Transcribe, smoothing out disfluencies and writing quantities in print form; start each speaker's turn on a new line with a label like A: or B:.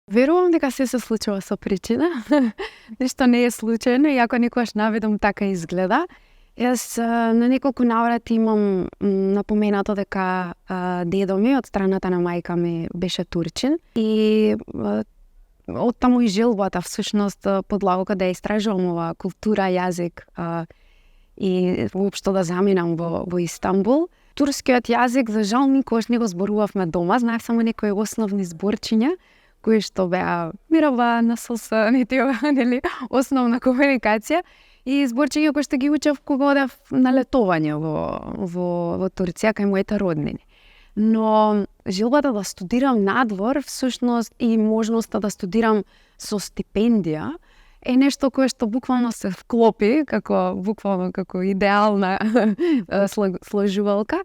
A: Верувам дека се случува со причина. Ништо не е случајно, иако никогаш наведом така изгледа. Јас на неколку наврати имам напоменато дека дедо ми од страната на мајка ми беше турчин и оттаму и желбата всушност подлаука да истражувам ова култура, јазик и воопшто да заминам во Истанбул. Турскиот јазик за жал никогаш не го зборувавме дома, знаев само некои основни зборчиња кои што беа мирова, насоса, нели, основна комуникација и зборчиња кои што ги учев кога одев на летување во Турција кај моите роднини. Но желбата да студирам надвор, всушност и можноста да студирам со стипендија е нешто кое што буквално се вклопи како идеална сложувалка